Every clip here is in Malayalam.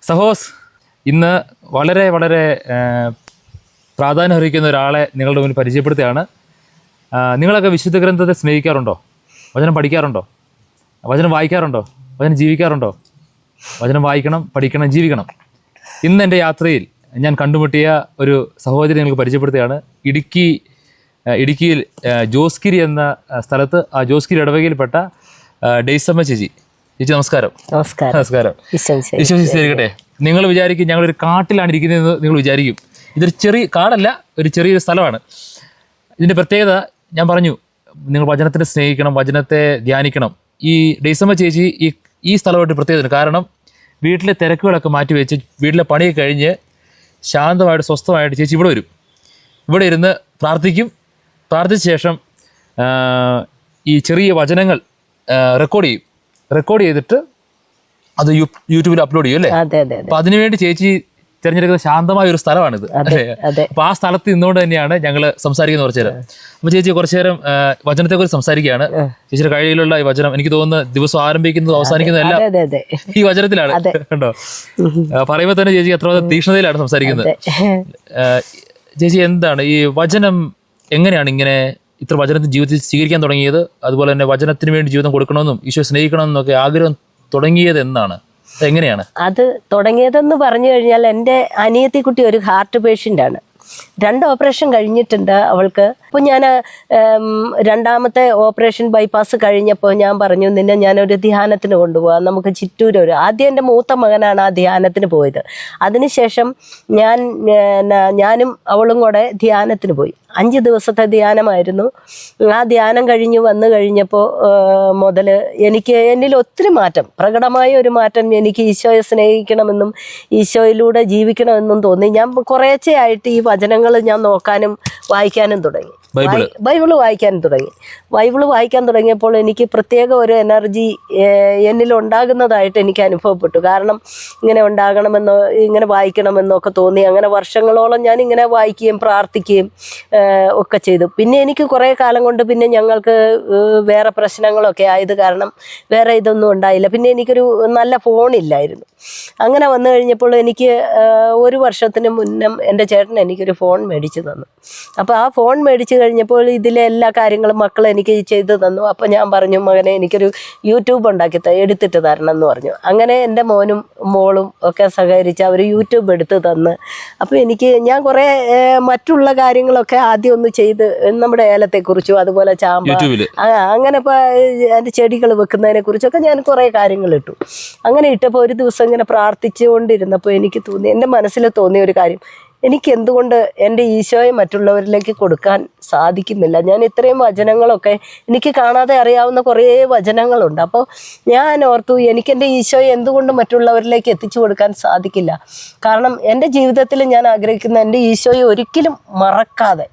സഹോസ്, ഇന്ന് വളരെ വളരെ പ്രാധാന്യം അർഹിക്കുന്ന ഒരാളെ നിങ്ങളുടെ മുന്നിൽ പരിചയപ്പെടുത്തുകയാണ്. നിങ്ങളൊക്കെ വിശുദ്ധ ഗ്രന്ഥത്തെ സ്നേഹിക്കാറുണ്ടോ? വചനം പഠിക്കാറുണ്ടോ? വചനം വായിക്കാറുണ്ടോ? വചനം ജീവിക്കാറുണ്ടോ? വചനം വായിക്കണം, പഠിക്കണം, ജീവിക്കണം. ഇന്ന് എൻ്റെ യാത്രയിൽ ഞാൻ കണ്ടുമുട്ടിയ ഒരു സഹോദരി നിങ്ങൾക്ക് പരിചയപ്പെടുത്തുകയാണ്. ഇടുക്കിയിൽ ജോസ്ഗിരി എന്ന സ്ഥലത്ത് ആ ജോസ്ഗിരി ഇടവകയിൽപ്പെട്ട ഡെയ്സമ്മ ചേച്ചി. ചേച്ചി നമസ്കാരം. നമസ്കാരം. വിശ്വസിച്ചിരിക്കട്ടെ. നിങ്ങൾ വിചാരിക്കും ഞങ്ങളൊരു കാട്ടിലാണ് ഇരിക്കുന്നതെന്ന് നിങ്ങൾ വിചാരിക്കും. ഇതൊരു ചെറിയ കാടല്ല, ഒരു ചെറിയൊരു സ്ഥലമാണ്. ഇതിൻ്റെ പ്രത്യേകത ഞാൻ പറഞ്ഞു, നിങ്ങൾ വചനത്തിനെ സ്നേഹിക്കണം, വചനത്തെ ധ്യാനിക്കണം. ഈ ഡെയ്സമ്മ ചേച്ചി ഈ സ്ഥലമായിട്ട് പ്രത്യേകത. കാരണം വീട്ടിലെ തിരക്കുകളൊക്കെ മാറ്റി വെച്ച് വീട്ടിലെ പണിയൊക്കെ കഴിഞ്ഞ് ശാന്തമായിട്ട് സ്വസ്ഥമായിട്ട് ചേച്ചി ഇവിടെ വരും. ഇവിടെ ഇരുന്ന് പ്രാർത്ഥിക്കും. പ്രാർത്ഥിച്ച ശേഷം ഈ ചെറിയ വചനങ്ങൾ റെക്കോർഡ് ചെയ്തിട്ട് അത് യൂട്യൂബിൽ അപ്ലോഡ് ചെയ്യും അല്ലേ? അപ്പൊ അതിനുവേണ്ടി ചേച്ചി തിരഞ്ഞെടുക്കുന്ന ശാന്തമായ ഒരു സ്ഥലമാണിത്. അപ്പൊ ആ സ്ഥലത്ത് നിന്നുകൊണ്ട് തന്നെയാണ് ഞങ്ങൾ സംസാരിക്കുന്നത് കുറച്ചു നേരം. അപ്പൊ ചേച്ചി കുറച്ചു നേരം വചനത്തെ കുറിച്ച് സംസാരിക്കുകയാണ്. ചേച്ചിയുടെ കയ്യിലുള്ള ഈ വചനം എനിക്ക് തോന്നുന്നു ദിവസം ആരംഭിക്കുന്നതും അവസാനിക്കുന്നതും എല്ലാം ഈ വചനത്തിലാണ്. കണ്ടോ, പറയുമ്പോൾ തന്നെ ചേച്ചി എത്ര തീക്ഷ്ണതയിലാണ് സംസാരിക്കുന്നത്. ചേച്ചി, എന്താണ് ഈ വചനം, എങ്ങനെയാണ് ഇങ്ങനെ ഇത്ര വചനത്തിന് ജീവിതത്തിൽ സ്വീകരിക്കാൻ തുടങ്ങിയത്? അതുപോലെ തന്നെ വചനത്തിന് വേണ്ടി ജീവിതം കൊടുക്കണമെന്നും ഈശോ സ്നേഹിക്കണമെന്നും ഒക്കെ ആഗ്രഹം തുടങ്ങിയത് എന്നാണ്? എങ്ങനെയാണ് അത് തുടങ്ങിയതെന്ന് പറഞ്ഞു കഴിഞ്ഞാൽ, എൻ്റെ അനിയത്തിക്കുട്ടി ഒരു ഹാർട്ട് പേഷ്യൻ്റ് ആണ്. 2 ഓപ്പറേഷൻ കഴിഞ്ഞിട്ടുണ്ട് അവൾക്ക്. അപ്പോൾ ഞാൻ രണ്ടാമത്തെ ഓപ്പറേഷൻ ബൈപ്പാസ് കഴിഞ്ഞപ്പോൾ ഞാൻ പറഞ്ഞു, നിന്നെ ഞാനൊരു ധ്യാനത്തിന് കൊണ്ടുപോകാം, നമുക്ക് ചിറ്റൂരൊരു. ആദ്യം എൻ്റെ മൂത്ത മകനാണ് ആ ധ്യാനത്തിന് പോയത്. അതിനുശേഷം ഞാനും അവളും കൂടെ ധ്യാനത്തിന് പോയി. 5 ദിവസത്തെ ധ്യാനമായിരുന്നു. ആ ധ്യാനം വന്നു കഴിഞ്ഞപ്പോൾ മുതൽ എന്നിൽ ഒത്തിരി മാറ്റം, പ്രകടമായ ഒരു മാറ്റം. എനിക്ക് ഈശോയെ സ്നേഹിക്കണമെന്നും ഈശോയിലൂടെ ജീവിക്കണമെന്നും തോന്നി. ഞാൻ കുറേശ്ശെയായിട്ട് ഈ വചനങ്ങൾ ഞാൻ നോക്കാനും വായിക്കാനും തുടങ്ങി. ബൈബിള് വായിക്കാൻ തുടങ്ങിയപ്പോൾ എനിക്ക് പ്രത്യേക ഒരു എനർജി എന്നിൽ ഉണ്ടാകുന്നതായിട്ട് എനിക്ക് അനുഭവപ്പെട്ടു. കാരണം ഇങ്ങനെ ഉണ്ടാകണമെന്നോ ഇങ്ങനെ വായിക്കണമെന്നൊക്കെ തോന്നി. അങ്ങനെ വർഷങ്ങളോളം ഞാൻ ഇങ്ങനെ വായിക്കുകയും പ്രാർത്ഥിക്കുകയും ഒക്കെ ചെയ്തു. പിന്നെ എനിക്ക് കുറേ കാലം കൊണ്ട് പിന്നെ ഞങ്ങൾക്ക് വേറെ പ്രശ്നങ്ങളൊക്കെ ആയത് കാരണം വേറെ ഇതൊന്നും ഉണ്ടായില്ല. പിന്നെ എനിക്കൊരു നല്ല ഫോണില്ലായിരുന്നു. അങ്ങനെ വന്നു കഴിഞ്ഞപ്പോൾ എനിക്ക് 1 വർഷത്തിന് മുന്നേ എൻ്റെ ചേട്ടൻ എനിക്കൊരു ഫോൺ മേടിച്ചു തന്നു. അപ്പോൾ ആ ഫോൺ മേടിച്ചു കഴിഞ്ഞപ്പോൾ ഇതിലെ എല്ലാ കാര്യങ്ങളും മക്കൾ എനിക്ക് ചെയ്തു തന്നു. അപ്പോൾ ഞാൻ പറഞ്ഞു, മകനെ എനിക്കൊരു യൂട്യൂബ് എടുത്തിട്ട് തരണം എന്ന് പറഞ്ഞു. അങ്ങനെ എൻ്റെ മോനും മോളും ഒക്കെ സഹകരിച്ച് അവർ യൂട്യൂബ് എടുത്ത് തന്ന്. അപ്പോൾ ഞാൻ കുറേ മറ്റുള്ള കാര്യങ്ങളൊക്കെ ആദ്യം ഒന്ന് ചെയ്ത്, നമ്മുടെ ഏലത്തെക്കുറിച്ചും അതുപോലെ ചാമ്പ അങ്ങനെ ഇപ്പോൾ എൻ്റെ ചെടികൾ വെക്കുന്നതിനെ കുറിച്ചൊക്കെ ഞാൻ കുറേ കാര്യങ്ങൾ ഇട്ടു. അങ്ങനെ ഇട്ടപ്പോൾ ഒരു ദിവസം ഇങ്ങനെ പ്രാർത്ഥിച്ചുകൊണ്ടിരുന്നപ്പോൾ എനിക്ക് തോന്നി, എൻ്റെ മനസ്സിൽ തോന്നിയ ഒരു കാര്യം, എനിക്ക് എന്തുകൊണ്ട് എൻ്റെ ഈശോയെ മറ്റുള്ളവരിലേക്ക് കൊടുക്കാൻ സാധിക്കുന്നില്ല? ഞാൻ ഇത്രയും വചനങ്ങളൊക്കെ എനിക്ക് കാണാതെ അറിയാവുന്ന കുറേ വചനങ്ങളുണ്ട്. അപ്പോൾ ഞാൻ ഓർത്തു, എനിക്ക് എൻ്റെ ഈശോയെ എന്തുകൊണ്ട് മറ്റുള്ളവരിലേക്ക് എത്തിച്ചു കൊടുക്കാൻ സാധിക്കില്ല? കാരണം എൻ്റെ ജീവിതത്തിൽ ഞാൻ ആഗ്രഹിക്കുന്ന എൻ്റെ ഈശോയെ ഒരിക്കലും മറക്കാതെ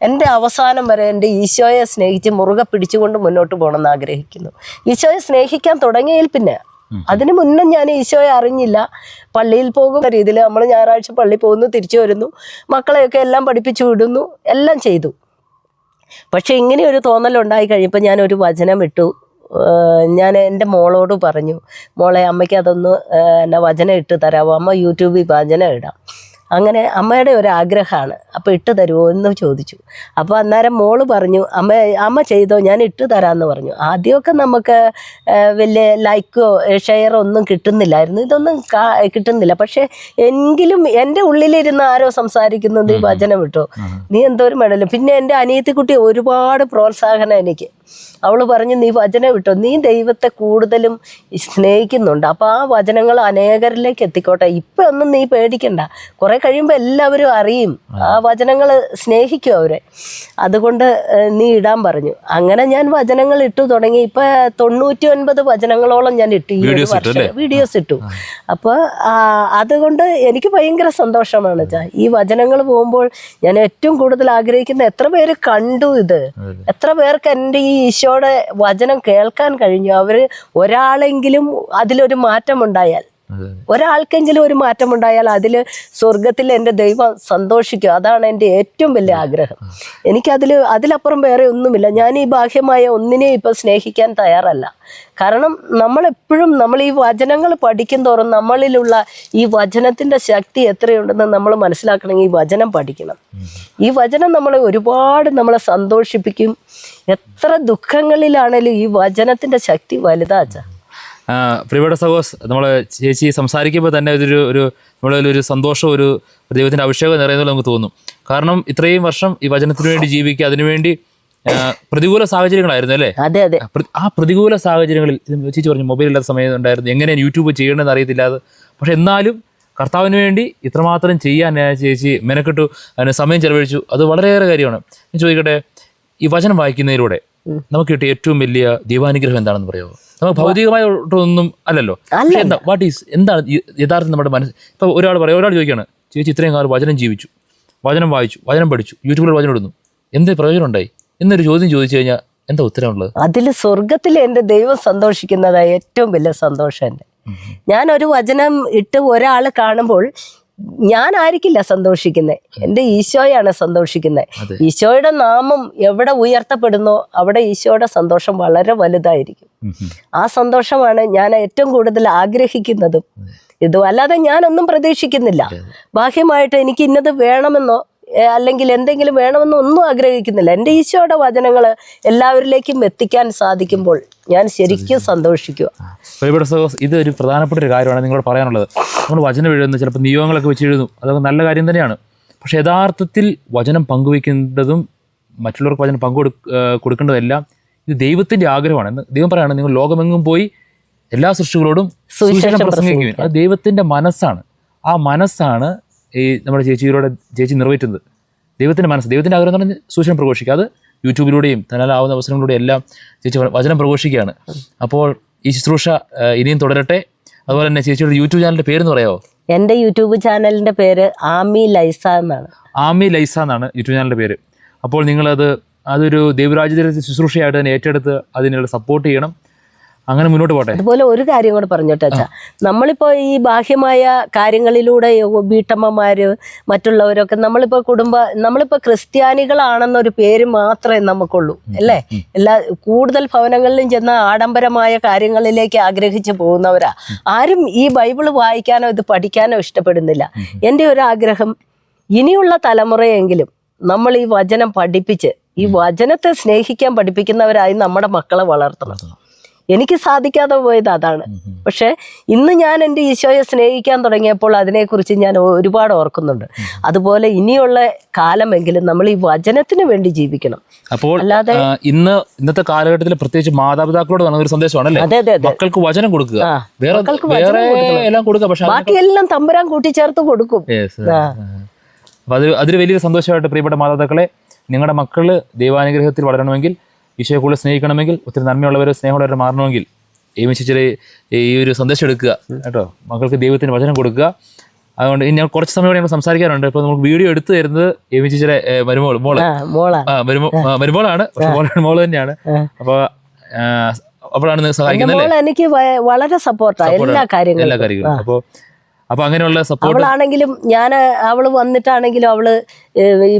എൻ്റെ അവസാനം വരെ എൻ്റെ ഈശോയെ സ്നേഹിച്ച് മുറുകെ പിടിച്ചുകൊണ്ട് മുന്നോട്ട് പോകണമെന്ന് ആഗ്രഹിക്കുന്നു. ഈശോയെ സ്നേഹിക്കാൻ തുടങ്ങിയതിൽ പിന്നെ, അതിന് മുന്നേ ഞാൻ ഈശോയെ അറിഞ്ഞില്ല. പള്ളിയിൽ പോകുന്ന രീതിയിൽ നമ്മൾ ഞായറാഴ്ച പള്ളിയിൽ പോകുന്നു, തിരിച്ചു വരുന്നു, മക്കളെയൊക്കെ എല്ലാം പഠിപ്പിച്ചു വിടുന്നു, എല്ലാം ചെയ്തു. പക്ഷെ ഇങ്ങനെ ഒരു തോന്നലുണ്ടായി കഴിയുമ്പോൾ ഞാനൊരു വചനം ഇട്ടു. ഞാൻ എൻ്റെ മോളോട് പറഞ്ഞു, മോളെ അമ്മയ്ക്ക് അതൊന്ന് വചനം ഇട്ട് തരാമോ? അമ്മ യൂട്യൂബിൽ വചനം ഇടാം. അങ്ങനെ ഒരു ആഗ്രഹമാണ്, അപ്പോൾ ഇട്ട് തരുമോ എന്ന് ചോദിച്ചു. അപ്പോൾ അന്നേരം മോള് പറഞ്ഞു, അമ്മ ചെയ്തോ, ഞാൻ ഇട്ട് തരാമെന്ന് പറഞ്ഞു. ആദ്യമൊക്കെ നമുക്ക് വലിയ ലൈക്കോ ഷെയറോ ഒന്നും കിട്ടുന്നില്ലായിരുന്നു, ഇതൊന്നും കിട്ടുന്നില്ല. പക്ഷേ എങ്കിലും എൻ്റെ ഉള്ളിലിരുന്ന് ആരോ സംസാരിക്കുന്നത്, ഈ വചനം ഇട്ടോ, നീ എന്തോരം വേണമല്ലോ. പിന്നെ എൻ്റെ അനിയത്തിക്കുട്ടി ഒരുപാട് പ്രോത്സാഹനം എനിക്ക്. അവൾ പറഞ്ഞു, നീ വചനം വിട്ടോ, നീ ദൈവത്തെ കൂടുതലും സ്നേഹിക്കുന്നുണ്ട്, അപ്പോൾ ആ വചനങ്ങൾ അനേകരിലേക്ക് എത്തിക്കോട്ടെ. ഇപ്പം ഒന്നും നീ പേടിക്കണ്ട, കുറേ കഴിയുമ്പോൾ എല്ലാവരും അറിയും, ആ വചനങ്ങൾ സ്നേഹിക്കും അവരെ, അതുകൊണ്ട് നീ ഇടാൻ പറഞ്ഞു. അങ്ങനെ ഞാൻ വചനങ്ങൾ ഇട്ടു തുടങ്ങി. ഇപ്പം 99 വചനങ്ങളോളം ഞാൻ ഇട്ടു, ഈ ഒരു വർഷം വീഡിയോസ് ഇട്ടു. അപ്പോൾ അതുകൊണ്ട് എനിക്ക് ഭയങ്കര സന്തോഷമാണ് വെച്ചാൽ, ഈ വചനങ്ങൾ പോകുമ്പോൾ ഞാൻ ഏറ്റവും കൂടുതൽ ആഗ്രഹിക്കുന്ന, എത്ര പേര് കണ്ടു ഇത്, എത്ര പേർക്ക് എൻ്റെ ഈ ഈശോയുടെ വചനം കേൾക്കാൻ കഴിഞ്ഞു, അവർ ഒരാളെങ്കിലും അതിലൊരു മാറ്റമുണ്ടായാൽ ഒരാൾക്കെങ്കിലും ഒരു മാറ്റം ഉണ്ടായാൽ അതിൽ സ്വർഗത്തിൽ എൻ്റെ ദൈവം സന്തോഷിക്കും. അതാണ് എൻ്റെ ഏറ്റവും വലിയ ആഗ്രഹം. അതിലപ്പുറം വേറെ ഒന്നുമില്ല. ഞാൻ ഈ ബാഹ്യമായ ഒന്നിനെയും ഇപ്പം സ്നേഹിക്കാൻ തയ്യാറല്ല. കാരണം നമ്മൾ ഈ വചനങ്ങൾ പഠിക്കും തോറും നമ്മളിലുള്ള ഈ വചനത്തിൻ്റെ ശക്തി എത്രയുണ്ടെന്ന് നമ്മൾ മനസ്സിലാക്കണമെങ്കിൽ ഈ വചനം പഠിക്കണം. ഈ വചനം നമ്മളെ സന്തോഷിപ്പിക്കും. എത്ര ദുഃഖങ്ങളിലാണേലും ഈ വചനത്തിൻ്റെ ശക്തി വലുതാച്ച. പ്രിയപ്പെട്ട സഹോസ്, നമ്മളെ ചേച്ചി സംസാരിക്കുമ്പോൾ തന്നെ നമ്മളൊരു സന്തോഷം, ഒരു ദൈവത്തിൻ്റെ അഭിഷേകം നിറയുന്നത് നമുക്ക് തോന്നും. കാരണം ഇത്രയും വർഷം ഈ വചനത്തിന് വേണ്ടി ജീവിക്കുക, അതിനുവേണ്ടി പ്രതികൂല സാഹചര്യങ്ങളായിരുന്നു അല്ലേ? അതെ അതെ. ആ പ്രതികൂല സാഹചര്യങ്ങളിൽ ചേച്ചി പറഞ്ഞു മൊബൈൽ ഇല്ലാത്ത സമയം ഉണ്ടായിരുന്നു, എങ്ങനെ യൂട്യൂബ് ചെയ്യണമെന്ന് അറിയത്തില്ലാതെ. പക്ഷെ എന്നാലും കർത്താവിന് വേണ്ടി ഇത്രമാത്രം ചെയ്യാൻ ചേച്ചി മെനക്കെട്ടു, അതിന് സമയം ചെലവഴിച്ചു. അത് വളരെയേറെ കാര്യമാണ്. ഞാൻ ചോദിക്കട്ടെ, ഈ വചനം വായിക്കുന്നതിലൂടെ നമുക്ക് കിട്ടിയ ഏറ്റവും വലിയ ദൈവാനുഗ്രഹം എന്താണെന്ന് പറയുമോ? നമുക്ക് ഭൗതികമായിട്ടൊന്നും അല്ലല്ലോ. എന്താണ് യഥാർത്ഥം നമ്മുടെ മനസ്സ്? ഇപ്പൊ ഒരാൾ ചോദിക്കുകയാണ്, ചേച്ചി ഇത്രയും കാലം വചനം ജീവിച്ചു, വചനം വായിച്ചു, വചനം പഠിച്ചു, യൂട്യൂബിൽ വചനം ഇടുന്നു, എന്ത് പ്രയോജനം ഉണ്ടായി എന്നൊരു ചോദ്യം ചോദിച്ചു കഴിഞ്ഞാൽ എന്താ ഉത്തരമുള്ളത്? അതിൽ സ്വർഗത്തിൽ എൻ്റെ ദൈവം സന്തോഷിക്കുന്നതായ ഏറ്റവും വലിയ സന്തോഷം എൻ്റെ. ഞാനൊരു വചനം ഇട്ട് ഒരാൾ കാണുമ്പോൾ ഞാനായിരിക്കില്ല സന്തോഷിക്കുന്നത്, എൻ്റെ ഈശോയാണ് സന്തോഷിക്കുന്നത്. ഈശോയുടെ നാമം എവിടെ ഉയർത്തപ്പെടുന്നോ അവിടെ ഈശോയുടെ സന്തോഷം വളരെ വലുതായിരിക്കും. ആ സന്തോഷമാണ് ഞാൻ ഏറ്റവും കൂടുതൽ ആഗ്രഹിക്കുന്നതും ഇതും. അല്ലാതെ ഞാനൊന്നും പ്രതീക്ഷിക്കുന്നില്ല. ബാഹ്യമായിട്ട് എനിക്ക് ഇന്നത് വേണമെന്നോ അല്ലെങ്കിൽ എന്തെങ്കിലും വേണമെന്നോ ഒന്നും ആഗ്രഹിക്കുന്നില്ല. എൻ്റെ ഈശോയുടെ വചനങ്ങൾ എല്ലാവരിലേക്കും എത്തിക്കാൻ സാധിക്കുമ്പോൾ ഞാൻ ശരിക്കും സന്തോഷിക്കുക. ഇതൊരു പ്രധാനപ്പെട്ട ഒരു കാര്യമാണ് നിങ്ങളോട് പറയാനുള്ളത്. നമ്മൾ വചനം എഴുതുന്നു, ചിലപ്പോൾ നിയോഗങ്ങളൊക്കെ വെച്ച് എഴുതും, അതൊക്കെ നല്ല കാര്യം തന്നെയാണ്. പക്ഷെ യഥാർത്ഥത്തിൽ വചനം പങ്കുവയ്ക്കുന്നതും മറ്റുള്ളവർക്ക് വചനം കൊടുക്കേണ്ടതെല്ലാം ഇത് ദൈവത്തിൻ്റെ ആഗ്രഹമാണ്. എന്ന് ദൈവം പറയുകയാണ്, നിങ്ങൾ ലോകമെങ്ങും പോയി എല്ലാ സൃഷ്ടികളോടും സുവിശേഷം പ്രസംഗിക്കുകയും. അത് ദൈവത്തിൻ്റെ മനസ്സാണ്. ആ മനസ്സാണ് ഈ നമ്മുടെ ചേച്ചി നിറവേറ്റുന്നത്. ദൈവത്തിൻ്റെ മനസ്സ്, ദൈവത്തിൻ്റെ ആഗ്രഹം എന്ന് പറഞ്ഞാൽ സുവിശേഷം പ്രഘോഷിക്കുക. അത് യൂട്യൂബിലൂടെയും തന്നാലാവുന്ന അവസരങ്ങളിലൂടെയും എല്ലാം ചേച്ചി വചനം പ്രഘോഷിക്കുകയാണ്. അപ്പോൾ ഈ ശുശ്രൂഷ ഇനിയും തുടരട്ടെ. അതുപോലെ തന്നെ ചേച്ചിയുടെ യൂട്യൂബ് ചാനലിൻ്റെ പേരെന്ന് പറയാമോ? എൻ്റെ യൂട്യൂബ് ചാനലിൻ്റെ പേര് ആമി ലൈസ എന്നാണ്. ആമി ലൈസ എന്നാണ് യൂട്യൂബ് ചാനലിൻ്റെ പേര്. അപ്പോൾ അതൊരു ദൈവരാജ്യത്തിൻ്റെ ശുശ്രൂഷയായിട്ട് തന്നെ ഏറ്റെടുത്ത് അതിനുള്ള സപ്പോർട്ട് ചെയ്യണം. അങ്ങനെ മുന്നോട്ട് പോട്ടെ. അതുപോലെ ഒരു കാര്യം കൂടെ പറഞ്ഞോട്ടെ അച്ഛാ, നമ്മളിപ്പോൾ ഈ ബാഹ്യമായ കാര്യങ്ങളിലൂടെ വീട്ടമ്മമാര് മറ്റുള്ളവരൊക്കെ നമ്മളിപ്പോൾ ക്രിസ്ത്യാനികളാണെന്നൊരു പേര് മാത്രമേ നമുക്കുള്ളൂ അല്ലേ? കൂടുതൽ ഭവനങ്ങളിലും ചെന്ന് ആഡംബരമായ കാര്യങ്ങളിലേക്ക് ആഗ്രഹിച്ചു പോകുന്നവരാ. ആരും ഈ ബൈബിള് വായിക്കാനോ ഇത് പഠിക്കാനോ ഇഷ്ടപ്പെടുന്നില്ല. എൻ്റെ ഒരു ആഗ്രഹം, ഇനിയുള്ള തലമുറയെങ്കിലും നമ്മൾ ഈ വചനം പഠിപ്പിച്ച് ഈ വചനത്തെ സ്നേഹിക്കാൻ പഠിപ്പിക്കുന്നവരായി നമ്മുടെ മക്കളെ വളർത്തണം. എനിക്ക് സാധിക്കാതെ പോയത് അതാണ്. പക്ഷെ ഇന്ന് ഞാൻ എൻ്റെ ഈശോയെ സ്നേഹിക്കാൻ തുടങ്ങിയപ്പോൾ അതിനെക്കുറിച്ച് ഞാൻ ഒരുപാട് ഓർക്കുന്നുണ്ട്. അതുപോലെ ഇനിയുള്ള കാലമെങ്കിലും നമ്മൾ ഈ വചനത്തിന് വേണ്ടി ജീവിക്കണം. അപ്പോൾ അല്ലാതെ ഇന്നത്തെ കാലഘട്ടത്തിൽ പ്രത്യേകിച്ച് മാതാപിതാക്കളോട് ഒരു സന്ദേശമാണ്, മക്കൾക്ക് വചനം കൊടുക്കുക, എല്ലാം കൊടുക്കുക, പക്ഷെ ബാക്കിയെല്ലാം തമ്പുരാൻ കൂട്ടിച്ചേർത്ത് കൊടുക്കും. അതൊരു വലിയൊരു സന്തോഷമായിട്ട് പ്രിയപ്പെട്ട മാതാപിതാക്കളെ, നിങ്ങളുടെ മക്കള് ദൈവാനുഗ്രഹത്തിൽ വളരണമെങ്കിൽ, ഈശോയെ കൂടുതൽ സ്നേഹിക്കണമെങ്കിൽ, ഒത്തിരി നന്മയുള്ളവർ സ്നേഹമുള്ളവർ മാറണമെങ്കിൽ ഈ ഒരു സന്ദേശം എടുക്കുക കേട്ടോ. മക്കൾക്ക് ദൈവത്തിന് വചനം കൊടുക്കുക. അതുകൊണ്ട് ഞാൻ കുറച്ച് സമയം ഞങ്ങൾ സംസാരിക്കാറുണ്ട്. ഇപ്പോൾ നമുക്ക് വീഡിയോ എടുത്തു തരുന്നത് ചേച്ചിയുടെ മരുമോളാണ്. മോള് തന്നെയാണ്. അപ്പോഴാണ് സഹായിക്കുന്നത്. എനിക്ക് വളരെ സപ്പോർട്ടാണ് എല്ലാ കാര്യങ്ങളും. അപ്പൊ അങ്ങനെയുള്ള സപ്പോർട്ട് അവളാണെങ്കിലും അവള് വന്നിട്ടാണെങ്കിലും അവള്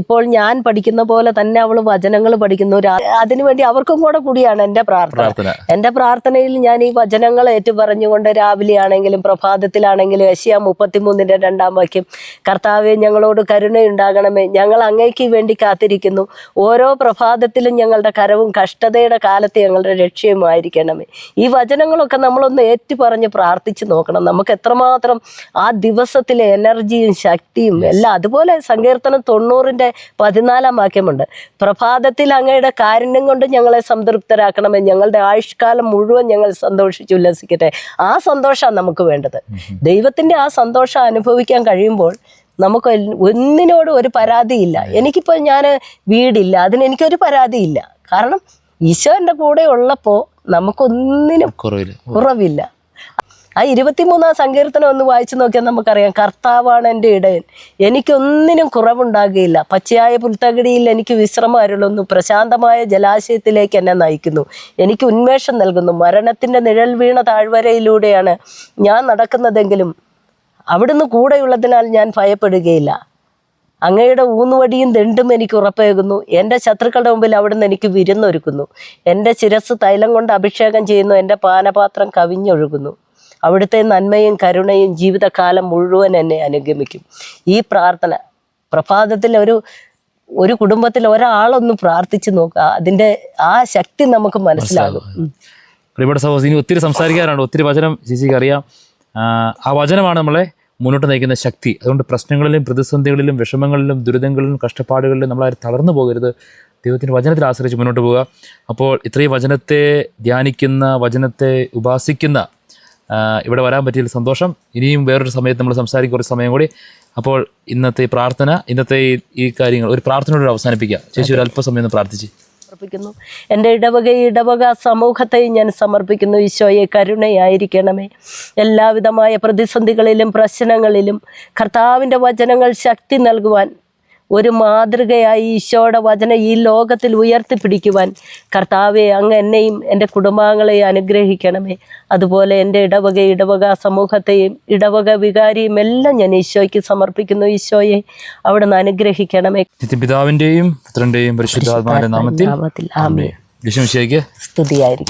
ഇപ്പോൾ ഞാൻ പഠിക്കുന്ന പോലെ തന്നെ അവള് വചനങ്ങൾ പഠിക്കുന്നു. അതിനുവേണ്ടി അവർക്കും കൂടിയാണ് എൻ്റെ പ്രാർത്ഥന. എൻ്റെ പ്രാർത്ഥനയിൽ ഞാൻ ഈ വചനങ്ങൾ ഏറ്റുപറഞ്ഞുകൊണ്ട് രാവിലെ ആണെങ്കിലും പ്രഭാതത്തിലാണെങ്കിലും യെശയ്യാ 33:2 വാക്യം, കർത്താവേ ഞങ്ങളോട് കരുണയുണ്ടാകണമേ, ഞങ്ങൾ അങ്ങേക്ക് വേണ്ടി കാത്തിരിക്കുന്നു, ഓരോ പ്രഭാതത്തിലും ഞങ്ങളുടെ കരവും കഷ്ടതയുടെ കാലത്ത് ഞങ്ങളുടെ രക്ഷയുമായിരിക്കണമേ. ഈ വചനങ്ങളൊക്കെ നമ്മളൊന്ന് ഏറ്റുപറഞ്ഞ് പ്രാർത്ഥിച്ചു നോക്കണം. നമുക്ക് എത്രമാത്രം ആ ദിവസത്തിലെ എനർജിയും ശക്തിയും എല്ലാം. അതുപോലെ സങ്കീർത്തനം 90:14 വാക്യമുണ്ട്, പ്രഭാതത്തിൽ അങ്ങയുടെ കാരുണ്യം കൊണ്ട് ഞങ്ങളെ സംതൃപ്തരാക്കണമേ, ഞങ്ങളുടെ ആയുഷ്കാലം മുഴുവൻ ഞങ്ങൾ സന്തോഷിച്ചുല്ലസിക്കട്ടെ. ആ സന്തോഷമാണ് നമുക്ക് വേണ്ടത്. ദൈവത്തിൻ്റെ ആ സന്തോഷം അനുഭവിക്കാൻ കഴിയുമ്പോൾ നമുക്ക് ഒന്നിനോടും ഒരു പരാതിയില്ല. എനിക്കിപ്പോൾ വീടില്ല, അതിനെനിക്കൊരു പരാതിയില്ല. കാരണം ഈശോ എൻ്റെ കൂടെ ഉള്ളപ്പോൾ നമുക്കൊന്നിനും കുറവില്ല. ആ 23-ാം സങ്കീർത്തനം ഒന്ന് വായിച്ചു നോക്കിയാൽ നമുക്കറിയാം, കർത്താവാണ് എൻ്റെ ഇടയൻ, എനിക്കൊന്നിനും കുറവുണ്ടാകുകയില്ല. പച്ചയായ പുൽത്തകിടിയിൽ എനിക്ക് വിശ്രമം അരുളുന്നു, പ്രശാന്തമായ ജലാശയത്തിലേക്ക് എന്നെ നയിക്കുന്നു, എനിക്ക് ഉന്മേഷം നൽകുന്നു. മരണത്തിൻ്റെ നിഴൽ വീണ താഴ്വരയിലൂടെയാണ് ഞാൻ നടക്കുന്നതെങ്കിലും അവിടുന്ന് കൂടെയുള്ളതിനാൽ ഞാൻ ഭയപ്പെടുകയില്ല. അങ്ങയുടെ ഊന്നുവടിയും ദണ്ടും എനിക്ക് ഉറപ്പേകുന്നു. എൻ്റെ ശത്രുക്കളുടെ മുമ്പിൽ അവിടുന്ന് എനിക്ക് വിരുന്നൊരുക്കുന്നു. എൻ്റെ ശിരസ് തൈലം കൊണ്ട് അഭിഷേകം ചെയ്യുന്നു, എൻ്റെ പാനപാത്രം കവിഞ്ഞൊഴുകുന്നു. അവിടുത്തെ നന്മയും കരുണയും ജീവിതകാലം മുഴുവൻ എന്നെ അനുഗമിക്കും. ഈ പ്രാർത്ഥന പ്രഭാതത്തിൽ ഒരു കുടുംബത്തിൽ ഒരാളൊന്ന് പ്രാർത്ഥിച്ചു നോക്കുക, അതിൻ്റെ ആ ശക്തി നമുക്ക് മനസ്സിലാകും. പ്രിയപ്പെട്ട സഹോദരി, ഒത്തിരി സംസാരിക്കാറുണ്ട്, ഒത്തിരി വചനം ചേച്ചിക്ക് അറിയാം. ആ വചനമാണ് നമ്മളെ മുന്നോട്ട് നയിക്കുന്ന ശക്തി. അതുകൊണ്ട് പ്രശ്നങ്ങളിലും പ്രതിസന്ധികളിലും വിഷമങ്ങളിലും ദുരിതങ്ങളിലും കഷ്ടപ്പാടുകളിലും നമ്മളാരും തളർന്നു പോകരുത്. ദൈവത്തിൻ്റെ വചനത്തിൽ ആശ്രയിച്ച് മുന്നോട്ട് പോവുക. അപ്പോൾ ഇത്രയും വചനത്തെ ധ്യാനിക്കുന്ന, വചനത്തെ ഉപാസിക്കുന്ന ഇവിടെ വരാൻ പറ്റിയ സന്തോഷം. ഇനിയും വേറൊരു സമയത്ത് നമ്മൾ സംസാരിക്കും, കുറച്ച് സമയം കൂടി. അപ്പോൾ ഇന്നത്തെ പ്രാർത്ഥന, ഇന്നത്തെ ഈ കാര്യങ്ങൾ ഒരു പ്രാർത്ഥനയോട് അവസാനിപ്പിക്കുക. ചേച്ചി ഒരു അല്പസമയം ഒന്ന് പ്രാർത്ഥിച്ച് സമർപ്പിക്കുന്നു. എൻ്റെ ഇടവക സമൂഹത്തെയും ഞാൻ സമർപ്പിക്കുന്നു. ഈശോയെ, കരുണയായിരിക്കണമേ. എല്ലാവിധമായ പ്രതിസന്ധികളിലും പ്രശ്നങ്ങളിലും കർത്താവിൻ്റെ വചനങ്ങൾ ശക്തി നൽകുവാൻ, ഒരു മാതൃകയായി ഈശോയുടെ വചനം ഈ ലോകത്തിൽ ഉയർത്തിപ്പിടിക്കുവാൻ കർത്താവെ, അങ്ങ് എന്നെയും എൻ്റെ കുടുംബാംഗങ്ങളെയും അനുഗ്രഹിക്കണമേ. അതുപോലെ എൻ്റെ ഇടവക സമൂഹത്തെയും ഇടവക വികാരിയും എല്ലാം ഞാൻ ഈശോയ്ക്ക് സമർപ്പിക്കുന്നു. ഈശോയെ, അവിടുന്ന് അനുഗ്രഹിക്കണമേ. പിതാവിൻ്റെയും പുത്രൻ്റെയും പരിശുദ്ധാത്മാവിന്റെ നാമത്തിൽ ആമേൻ. ഈശോ മിശിഹായ്ക്ക് സ്തുതിയായിരിക്കും.